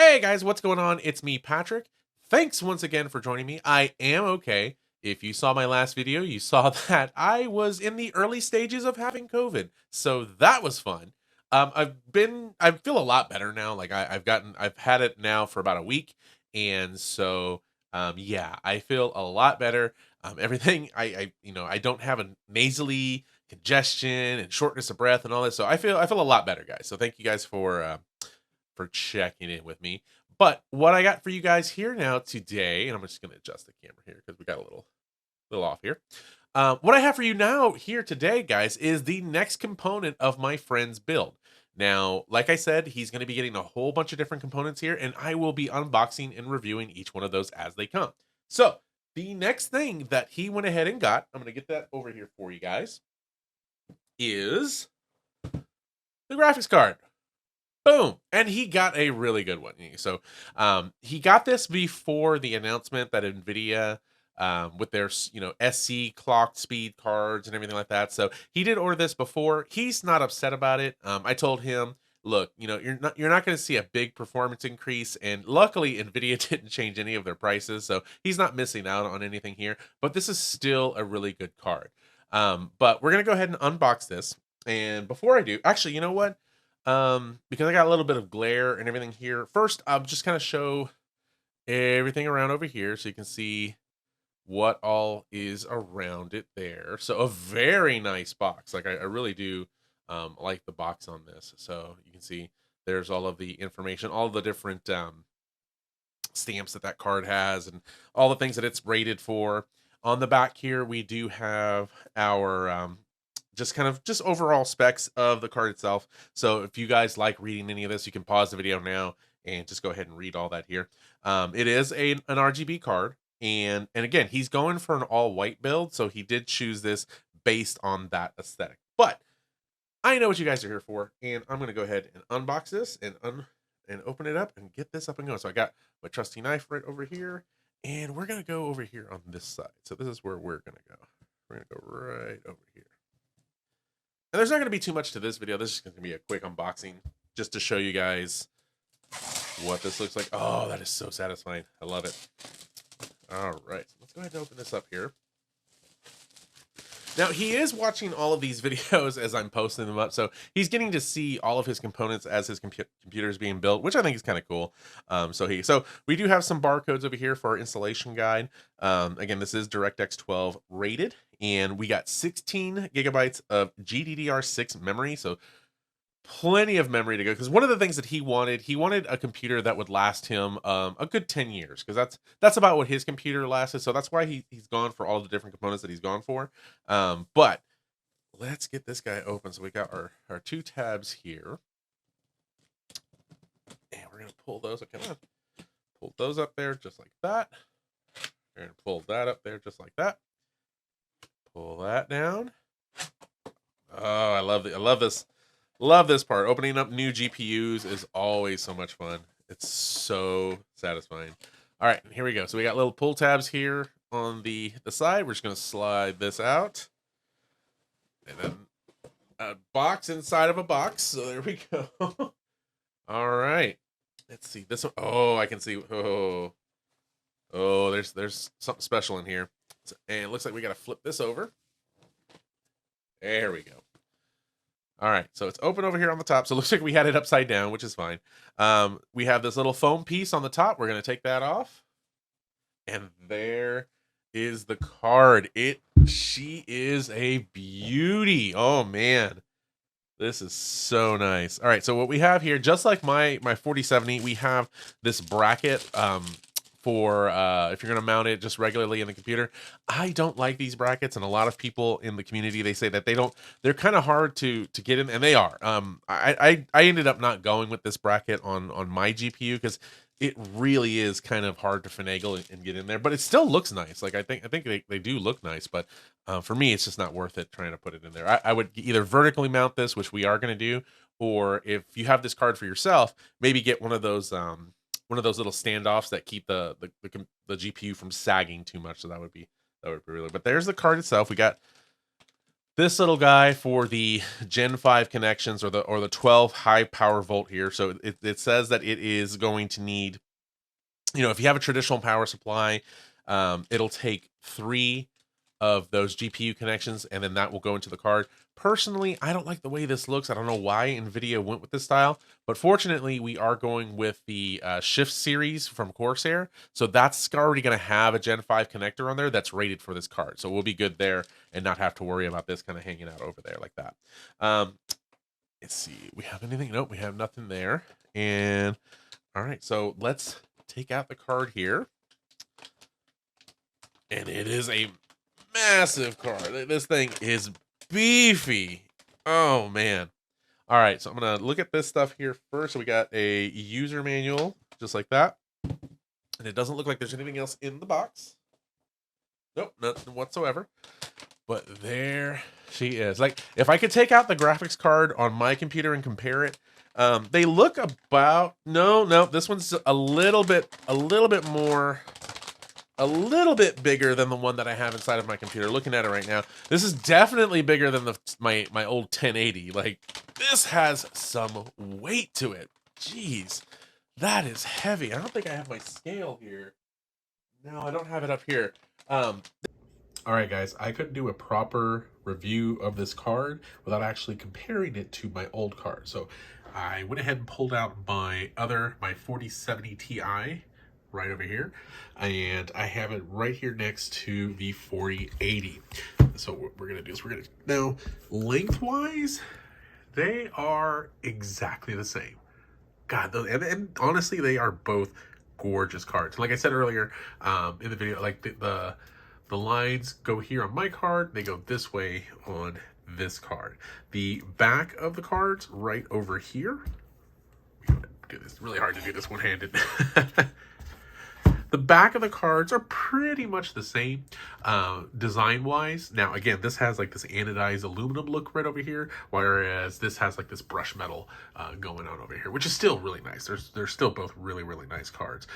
Hey guys, what's going on? It's me, Patrick. Thanks once again for joining me. I am okay. If you saw my last video, you saw that I was in the early stages of having COVID. So that was fun. I feel a lot better now. Like I've had it now for about a week. And so, yeah, I feel a lot better. Everything, I don't have a nasally congestion and shortness of breath and all this. So I feel a lot better, guys. So thank you guys for checking in with me. But what I got for you guys here now today, and I'm just going to adjust the camera here because we got a little off here. What I have for you now here today, guys, is the next component of my friend's build. Now, like I said, he's going to be getting a whole bunch of different components here, and I will be unboxing and reviewing each one of those as they come. So, the next thing that he went ahead and got, I'm going to get that over here for you guys, is the graphics card. Boom. And he got a really good one. So he got this before the announcement that Nvidia, with their SC clock speed cards and everything like that. So he did order this before. He's not upset about it. I told him, look, you're not going to see a big performance increase, and luckily Nvidia didn't change any of their prices, so he's not missing out on anything here. But this is still a really good card. But we're going to go ahead and unbox this. And before I do, actually, you know what? Because I got a little bit of glare and everything here. First, I'll just kind of show everything around over here so you can see what all is around it there. So a very nice box. Like I really do like the box on this. So you can see there's all of the information, all of the different stamps that card has, and all the things that it's rated for. On the back here, we do have our just overall specs of the card itself. So if you guys like reading any of this, you can pause the video now and just go ahead and read all that here. It is an RGB card, and again, he's going for an all white build, so he did choose this based on that aesthetic. But I know what you guys are here for, and I'm going to go ahead and unbox this and open it up and get this up and going. So I got my trusty knife right over here, and we're going to go over here on this side. So this is where we're going to go. We're going to go right over here. And there's not going to be too much to this video. This is going to be a quick unboxing just to show you guys what this looks like. Oh, that is so satisfying. I love it. All right. Let's go ahead and open this up here. Now, he is watching all of these videos as I'm posting them up, so he's getting to see all of his components as his computer is being built, which I think is kind of cool. So we do have some barcodes over here for our installation guide. Again, this is DirectX 12 rated, and we got 16 gigabytes of GDDR6 memory, so plenty of memory to go. Because one of the things that he wanted a computer that would last him a good 10 years, because that's about what his computer lasted. So that's why he's gone for all the different components that he's gone for. But let's get this guy open. So we got our two tabs here, and we're gonna pull those. Okay, pull those up there just like that, and pull that up there just like that. Pull that down. Oh, I love this. Love this part. Opening up new GPUs is always so much fun. It's so satisfying. All right, here we go. So we got little pull tabs here on the side. We're just going to slide this out. And then a box inside of a box. So there we go. All right. Let's see. This one. Oh, I can see. Oh, there's something special in here. And it looks like we got to flip this over. There we go. All right, so it's open over here on the top. So it looks like we had it upside down, which is fine. We have this little foam piece on the top. We're going to take that off. And there is the card. She is a beauty. Oh, man. This is so nice. All right, so what we have here, just like my 4070, we have this bracket for if you're going to mount it just regularly in the computer. I don't like these brackets, and a lot of people in the community, they say that they're kind of hard to get in, and they are. I ended up not going with this bracket on my GPU because it really is kind of hard to finagle and get in there, but it still looks nice. Like I think they do look nice, but for me, it's just not worth it trying to put it in there. I would either vertically mount this, which we are going to do, or if you have this card for yourself, maybe get one of those little standoffs that keep the GPU from sagging too much. So that would be really. But there's the card itself. We got this little guy for the Gen 5 connections, or the 12 high power volt here. So it says that it is going to need, if you have a traditional power supply, it'll take 3 of those GPU connections, and then that will go into the card. Personally, I don't like the way this looks. I don't know why Nvidia went with this style, but fortunately, we are going with the Shift series from Corsair, so that's already going to have a Gen 5 connector on there that's rated for this card, so we'll be good there and not have to worry about this kind of hanging out over there like that. Let's see, we have anything? Nope, we have nothing there. And all right, so let's take out the card here, and it is a massive card. This thing is beefy. Oh man. All right, so I'm gonna look at this stuff here first. So we got a user manual, just like that, and it doesn't look like there's anything else in the box. Nope, nothing whatsoever. But there she is. Like, if I could take out the graphics card on my computer and compare it, they look about, no, this one's a little bit more, a little bit bigger than the one that I have inside of my computer. Looking at it right now, this is definitely bigger than my old 1080. Like, this has some weight to it. Jeez, that is heavy. I don't think I have my scale here. No, I don't have it up here. All right, guys, I couldn't do a proper review of this card without actually comparing it to my old card. So I went ahead and pulled out my 4070 Ti right over here, and I have it right here next to the 4080. So what we're gonna do is now, lengthwise, they are exactly the same. God, and honestly, they are both gorgeous cards. Like I said earlier in the video, like the lines go here on my card, they go this way on this card. The back of the cards right over here. Do this, really hard to do this one-handed. The back of the cards are pretty much the same design-wise. Now, again, this has like this anodized aluminum look right over here, whereas this has like this brush metal going on over here, which is still really nice. They're still both really, really nice cards.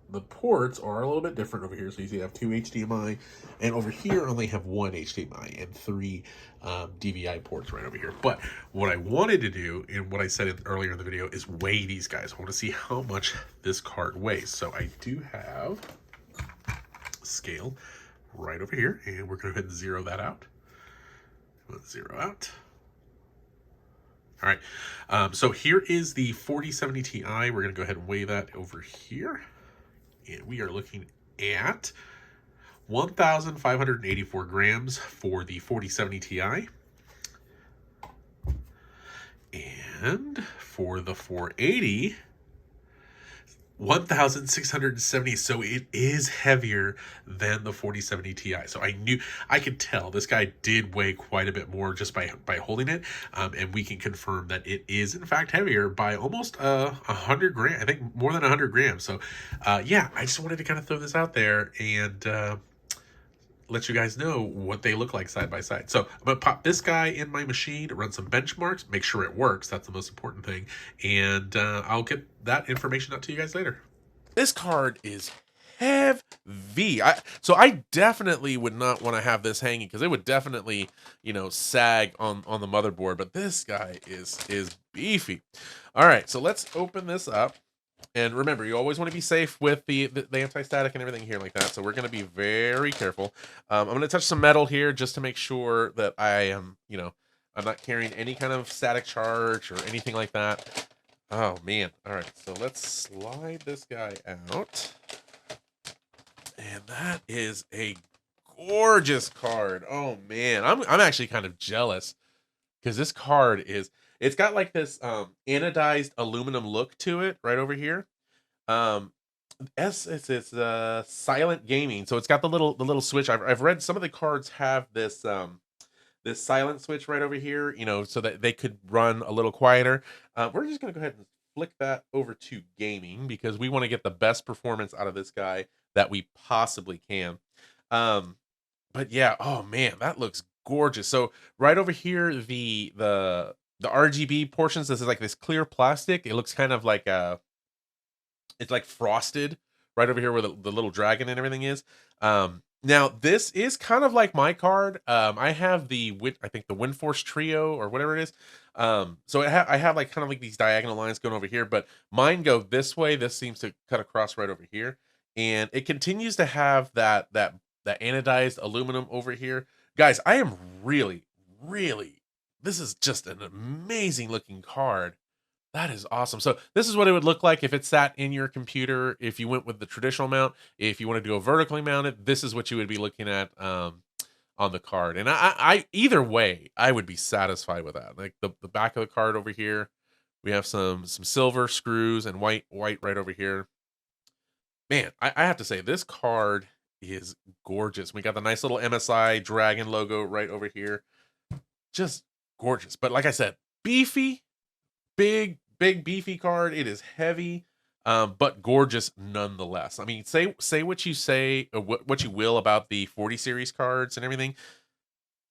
The ports are a little bit different over here. So you see I have 2 HDMI, and over here I only have 1 HDMI and 3 DVI ports right over here. But what I wanted to do, and what I said earlier in the video, is weigh these guys. I want to see how much this card weighs. So I do have a scale right over here, and we're going to go ahead and zero that out. Let's zero out. All right, so here is the 4070 Ti. We're going to go ahead and weigh that over here. And we are looking at 1,584 grams for the 4070 Ti. And for the 480, 1,670. So it is heavier than the 4070 Ti. So I could tell this guy did weigh quite a bit more just by holding it. And we can confirm that it is in fact heavier by almost 100 grams. I think more than 100 grams. So yeah, I just wanted to kind of throw this out there and let you guys know what they look like side by side. So I'm gonna pop this guy in my machine, run some benchmarks, make sure it works. That's the most important thing. And I'll get that information out to you guys later. This card is heavy. So I definitely would not want to have this hanging, because it would definitely, sag on the motherboard. But this guy is beefy. All right, so let's open this up. And remember, you always want to be safe with the anti-static and everything here like that. So we're going to be very careful. I'm going to touch some metal here just to make sure that I am, I'm not carrying any kind of static charge or anything like that. Oh, man. All right, so let's slide this guy out. And that is a gorgeous card. Oh, man. I'm actually kind of jealous, because this card is... It's got like this anodized aluminum look to it right over here. It's silent gaming, so it's got the little switch. I've read some of the cards have this this silent switch right over here, so that they could run a little quieter. We're just gonna go ahead and flick that over to gaming, because we want to get the best performance out of this guy that we possibly can. But yeah, oh man, that looks gorgeous. So right over here, the RGB portions, this is like this clear plastic. It looks kind of like it's like frosted right over here where the little dragon and everything is. Now, this is kind of like my card. I have I think the Windforce Trio or whatever it is. So I have like kind of like these diagonal lines going over here, but mine go this way. This seems to cut across right over here, and it continues to have that anodized aluminum over here. Guys, I am really. This is just an amazing looking card. That is awesome. So this is what it would look like if it sat in your computer. If you went with the traditional mount, if you wanted to go vertically mounted, this is what you would be looking at on the card. And I either way, I would be satisfied with that. Like the back of the card over here, we have some silver screws and white right over here. Man, I have to say this card is gorgeous. We got the nice little MSI dragon logo right over here. Just gorgeous. But like I said, beefy, big beefy card. It is heavy, but gorgeous nonetheless. I mean, say what you say, or what you will about the 40 series cards and everything.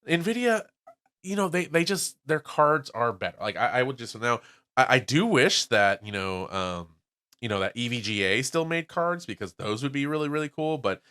Nvidia, they just their cards are better. Like I would just now, I do wish that that EVGA still made cards because those would be really cool. But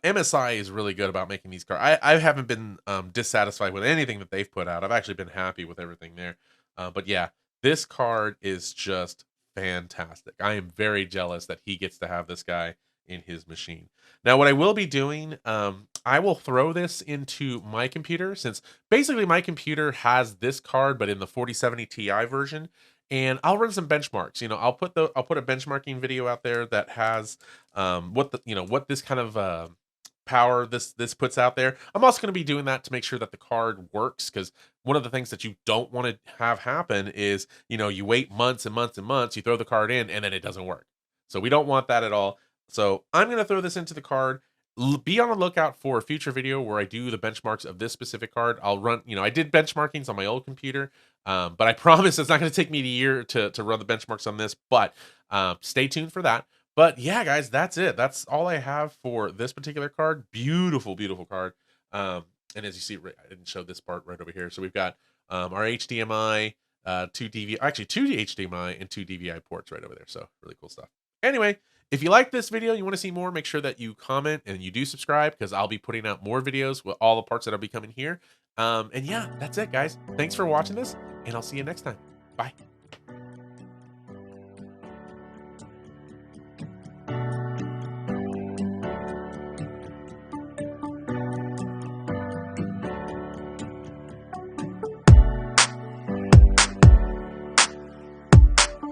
MSI is really good about making these cards. I haven't been dissatisfied with anything that they've put out. I've actually been happy with everything there. But yeah, this card is just fantastic. I am very jealous that he gets to have this guy in his machine. Now, what I will be doing, I will throw this into my computer since basically my computer has this card, but in the 4070 Ti version. And I'll run some benchmarks. I'll put a benchmarking video out there that has what this kind of power this puts out there. I'm also going to be doing that to make sure that the card works, because one of the things that you don't want to have happen is you wait months and months and months, you throw the card in and then it doesn't work. So we don't want that at all. So I'm going to throw this into the card. Be on the lookout for a future video where I do the benchmarks of this specific card. I'll run, I did benchmarkings on my old computer, but I promise it's not going to take me a year to run the benchmarks on this, but stay tuned for that. But yeah, guys, that's it. That's all I have for this particular card. Beautiful card. And as you see, I didn't show this part right over here. So we've got our HDMI, two HDMI and two DVI ports right over there. So really cool stuff. Anyway, if you like this video, you want to see more, make sure that you comment and you do subscribe, because I'll be putting out more videos with all the parts that will be coming here. And yeah, that's it, guys. Thanks for watching this, and I'll see you next time. Bye.